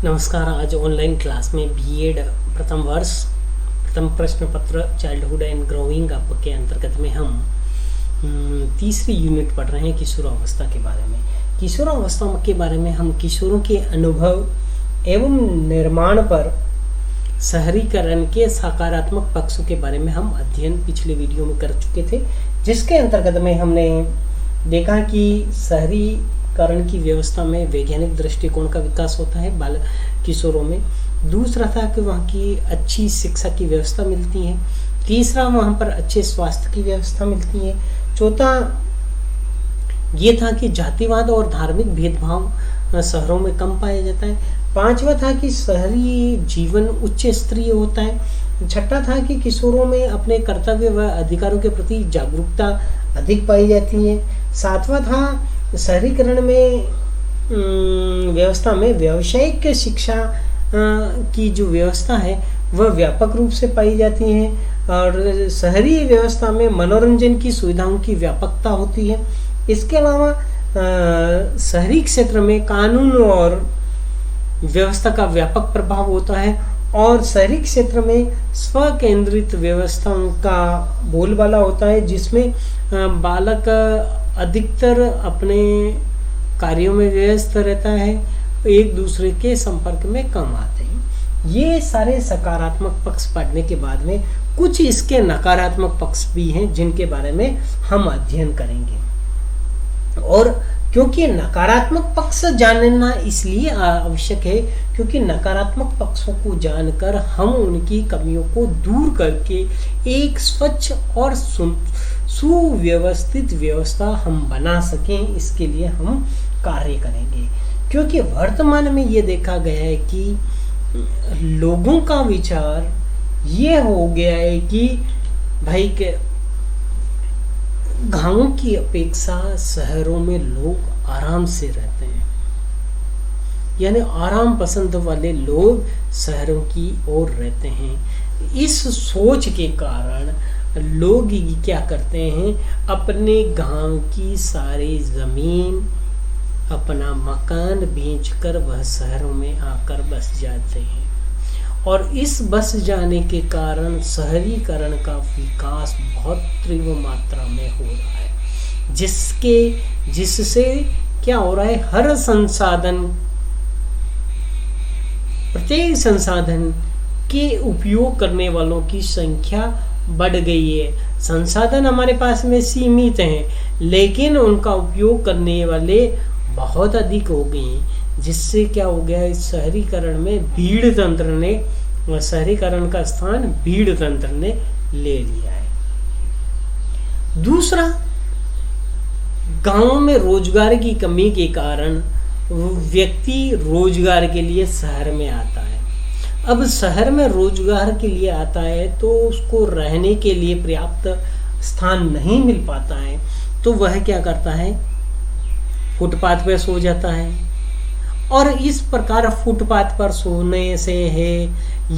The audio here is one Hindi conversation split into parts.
नमस्कार। आज ऑनलाइन क्लास में बीएड प्रथम वर्ष प्रथम प्रश्न पत्र चाइल्डहुड एंड ग्रोइंग अप के अंतर्गत में हम तीसरी यूनिट पढ़ रहे हैं किशोरावस्था के बारे में। किशोरावस्था के बारे में हम किशोरों के अनुभव एवं निर्माण पर शहरीकरण के सकारात्मक पक्षों के बारे में हम अध्ययन पिछले वीडियो में कर चुके थे, जिसके अंतर्गत में हमने देखा कि शहरीकरण की व्यवस्था में वैज्ञानिक दृष्टिकोण का विकास होता है बाल किशोरों में। दूसरा था कि वहाँ की अच्छी शिक्षा की व्यवस्था मिलती है। तीसरा, वहाँ पर अच्छे स्वास्थ्य की व्यवस्था मिलती है। चौथा ये था कि जातिवाद और धार्मिक भेदभाव शहरों में कम पाया जाता है। पांचवा था कि शहरी जीवन उच्च स्तरीय होता है। छठा था कि किशोरों में अपने कर्तव्य व अधिकारों के प्रति जागरूकता अधिक पाई जाती है। सातवां था शहरीकरण में व्यवस्था में व्यावसायिक शिक्षा की जो व्यवस्था है वह व्यापक रूप से पाई जाती है और शहरी व्यवस्था में मनोरंजन की सुविधाओं की व्यापकता होती है। इसके अलावा शहरी क्षेत्र में कानून और व्यवस्था का व्यापक प्रभाव होता है और शहरी क्षेत्र में स्वकेंद्रित व्यवस्थाओं का बोलबाला होता है, जिसमें बालक अधिकतर अपने कार्यों में व्यस्त रहता है, एक दूसरे के संपर्क में कम आते हैं। ये सारे सकारात्मक पक्ष पढ़ने के बाद में कुछ इसके नकारात्मक पक्ष भी हैं जिनके बारे में हम अध्ययन करेंगे। और क्योंकि नकारात्मक पक्ष जानना इसलिए आवश्यक है क्योंकि नकारात्मक पक्षों को जानकर हम उनकी कमियों को दूर करके एक स्वच्छ और सुव्यवस्थित व्यवस्था हम बना सकें, इसके लिए हम कार्य करेंगे। क्योंकि वर्तमान में ये देखा गया है कि लोगों का विचार ये हो गया है कि भाई के गांवों की अपेक्षा शहरों में लोग आराम से रहते हैं, यानी आराम पसंद वाले लोग शहरों की ओर रहते हैं। इस सोच के कारण लोग क्या करते हैं, अपने गांव की सारी जमीन अपना मकान बेचकर वह शहरों में आकर बस जाते हैं और इस बस जाने के कारण शहरीकरण का विकास बहुत तीव्र मात्रा में हो रहा है, जिससे क्या हो रहा है, हर संसाधन प्रत्येक संसाधन के उपयोग करने वालों की संख्या बढ़ गई है। संसाधन हमारे पास में सीमित हैं, लेकिन उनका उपयोग करने वाले बहुत अधिक हो गए हैं, जिससे क्या हो गया है, शहरीकरण में भीड़ तंत्र ने शहरीकरण का स्थान भीड़ तंत्र ने ले लिया है। दूसरा, गांवों में रोजगार की कमी के कारण व्यक्ति रोजगार के लिए शहर में आता है। अब शहर में रोजगार के लिए आता है तो उसको रहने के लिए पर्याप्त स्थान नहीं मिल पाता है, तो वह क्या करता है, फुटपाथ पर सो जाता है। और इस प्रकार फुटपाथ पर सोने से है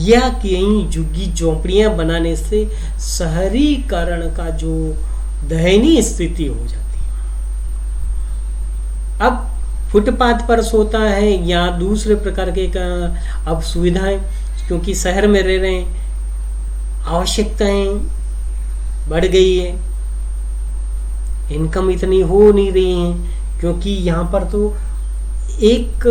या कहीं झुग्गी झोंपड़ियां बनाने से शहरीकरण का जो दयनीय स्थिति हो जाती है। अब फुटपाथ पर सोता है या दूसरे प्रकार के अब सुविधाएं, क्योंकि शहर में रह रहे हैं, आवश्यकताएं बढ़ गई है, इनकम इतनी हो नहीं रही है, क्योंकि यहाँ पर तो एक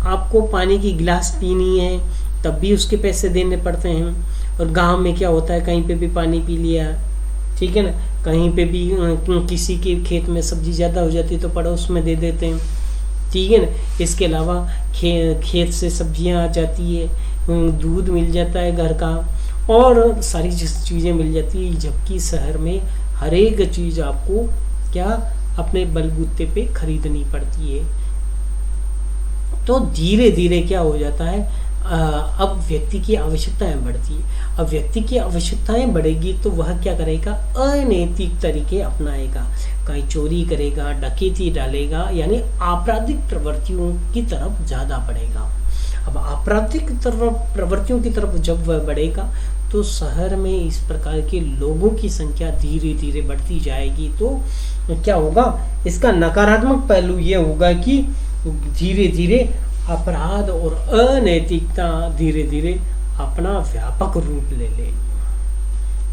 आपको पानी की गिलास पीनी है तब भी उसके पैसे देने पड़ते हैं। और गांव में क्या होता है, कहीं पे भी पानी पी लिया, ठीक है ना, कहीं पे भी किसी के खेत में सब्जी ज़्यादा हो जाती है तो पड़ोस में दे देते हैं, ठीक है ना। इसके अलावा खेत से सब्जियां आ जाती है, दूध मिल जाता है घर का और सारी चीज़ें मिल जाती है, जबकि शहर में हर एक चीज़ आपको क्या अपने बलबूते पे खरीदनी पड़ती है। तो धीरे धीरे क्या हो जाता है, अब व्यक्ति की आवश्यकताएं बढ़ती है। अब व्यक्ति की आवश्यकताएं बढ़ेगी तो वह क्या करेगा, अनैतिक तरीके अपनाएगा, कहीं चोरी करेगा, डकैती डालेगा, यानी आपराधिक प्रवृत्तियों की तरफ ज़्यादा बढ़ेगा। अब आपराधिक प्रवृत्तियों की तरफ जब वह बढ़ेगा तो शहर में इस प्रकार के लोगों की संख्या धीरे धीरे बढ़ती जाएगी। तो क्या होगा, इसका नकारात्मक पहलू ये होगा कि धीरे धीरे अपराध और अनैतिकता धीरे धीरे अपना व्यापक रूप ले ले।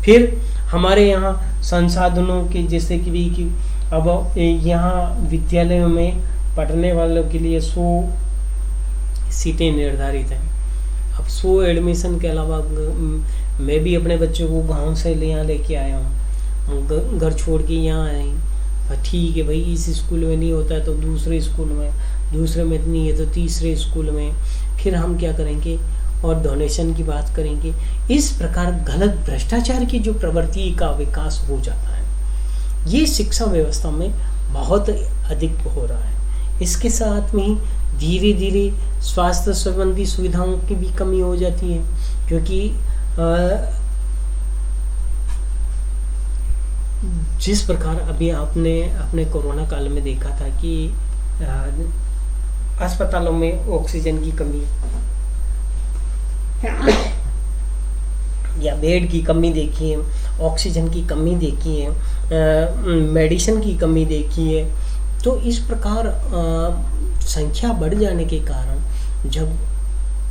फिर हमारे यहाँ संसाधनों के जैसे कि अब यहाँ विद्यालयों में पढ़ने वालों के लिए 100 सीटें निर्धारित हैं। अब 100 एडमिशन के अलावा मैं भी अपने बच्चों को गांव से यहाँ लेके आया हूँ, घर छोड़ के यहाँ आए। ठीक है भाई, इस स्कूल में नहीं होता है तो दूसरे स्कूल में, दूसरे में नहीं है तो तीसरे स्कूल में। फिर हम क्या करेंगे और डोनेशन की बात करेंगे। इस प्रकार गलत भ्रष्टाचार की जो प्रवृत्ति का विकास हो जाता है, ये शिक्षा व्यवस्था में बहुत अधिक हो रहा है। इसके साथ में ही धीरे धीरे स्वास्थ्य संबंधी सुविधाओं की भी कमी हो जाती है, क्योंकि जिस प्रकार अभी आपने अपने कोरोना काल में देखा था कि अस्पतालों में ऑक्सीजन की कमी या बेड की कमी देखी है, ऑक्सीजन की कमी देखी है, मेडिसिन की कमी देखी है। तो इस प्रकार संख्या बढ़ जाने के कारण जब,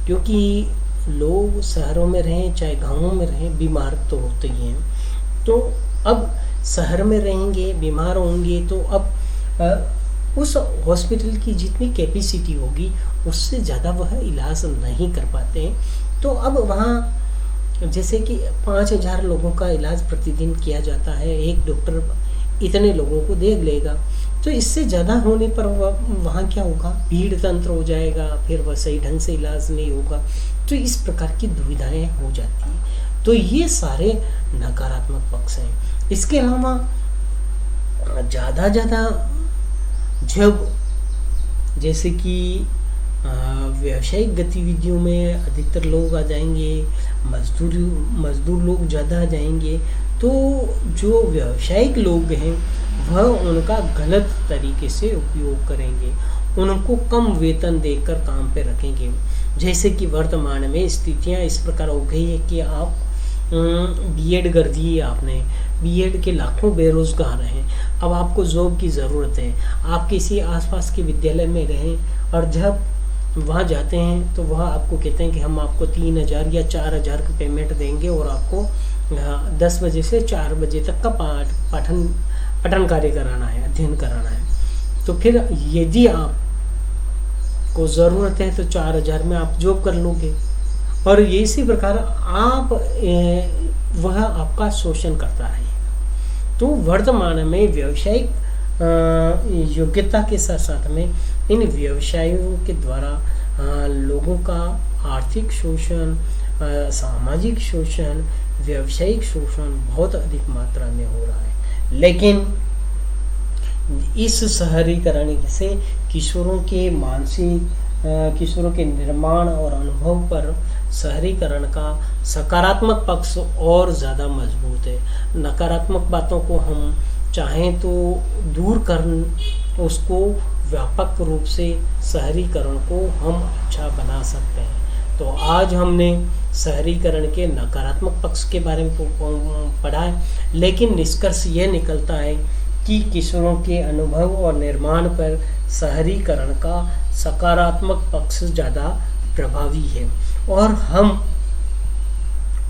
क्योंकि लोग शहरों में रहें चाहे गांवों में रहें, बीमार तो होते ही हैं। तो अब शहर में रहेंगे, बीमार होंगे, तो अब उस हॉस्पिटल की जितनी कैपेसिटी होगी उससे ज़्यादा वह इलाज नहीं कर पाते हैं। तो अब वहाँ जैसे कि 5000 लोगों का इलाज प्रतिदिन किया जाता है, एक डॉक्टर इतने लोगों को देख लेगा। तो इससे ज़्यादा होने पर वहाँ क्या होगा, भीड़ तंत्र हो जाएगा, फिर वह सही ढंग से इलाज नहीं होगा। तो इस प्रकार की दुविधाएं हो जाती हैं। तो ये सारे नकारात्मक पक्ष हैं। इसके अलावा ज़्यादा जब जैसे कि व्यावसायिक गतिविधियों में अधिकतर लोग आ जाएंगे, मजदूर लोग ज़्यादा आ जाएंगे, तो जो व्यावसायिक लोग हैं वह उनका गलत तरीके से उपयोग करेंगे, उनको कम वेतन देकर काम पे रखेंगे। जैसे कि वर्तमान में स्थितियां इस प्रकार हो गई है कि आप बीएड कर दी है आपने, बीएड के लाखों बेरोजगार हैं, अब आपको जॉब की ज़रूरत है, आप किसी आसपास के विद्यालय में रहें और जब वहाँ जाते हैं तो वह आपको कहते हैं कि हम आपको 3000 या 4000 का पेमेंट देंगे और आपको 10 बजे से 4 बजे तक का पठन कार्य कराना है, अध्ययन कराना है। तो फिर यदि आपको ज़रूरत है तो 4000 में आप जॉब कर लोगे, और इसी प्रकार आप वह आपका शोषण करता है। तो वर्तमान में व्यावसायिक योग्यता के साथ साथ में इन व्यवसायों के द्वारा लोगों का आर्थिक शोषण, सामाजिक शोषण, व्यावसायिक शोषण बहुत अधिक मात्रा में हो रहा है। लेकिन इस शहरीकरण से किशोरों के निर्माण और अनुभव पर शहरीकरण का सकारात्मक पक्ष और ज़्यादा मजबूत है। नकारात्मक बातों को हम चाहें तो दूर कर, उसको व्यापक रूप से शहरीकरण को हम अच्छा बना सकते हैं। तो आज हमने शहरीकरण के नकारात्मक पक्ष के बारे में पढ़ा है, लेकिन निष्कर्ष यह निकलता है कि किशोरों के अनुभव और निर्माण पर शहरीकरण का सकारात्मक पक्ष ज़्यादा प्रभावी है, और हम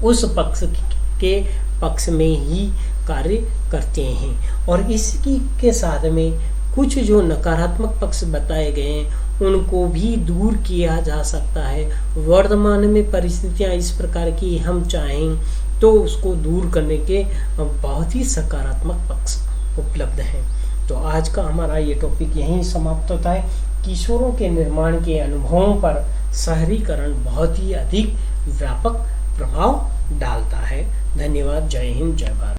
उस पक्ष में ही कार्य करते हैं। और इसकी के साथ में कुछ जो नकारात्मक पक्ष बताए गए हैं उनको भी दूर किया जा सकता है। वर्तमान में परिस्थितियां इस प्रकार की हम चाहें तो उसको दूर करने के बहुत ही सकारात्मक पक्ष उपलब्ध हैं। तो आज का हमारा ये टॉपिक यहीं समाप्त होता है। किशोरों के निर्माण के अनुभवों पर शहरीकरण बहुत ही अधिक व्यापक प्रभाव डालता है। धन्यवाद। जय हिंद, जय भारत।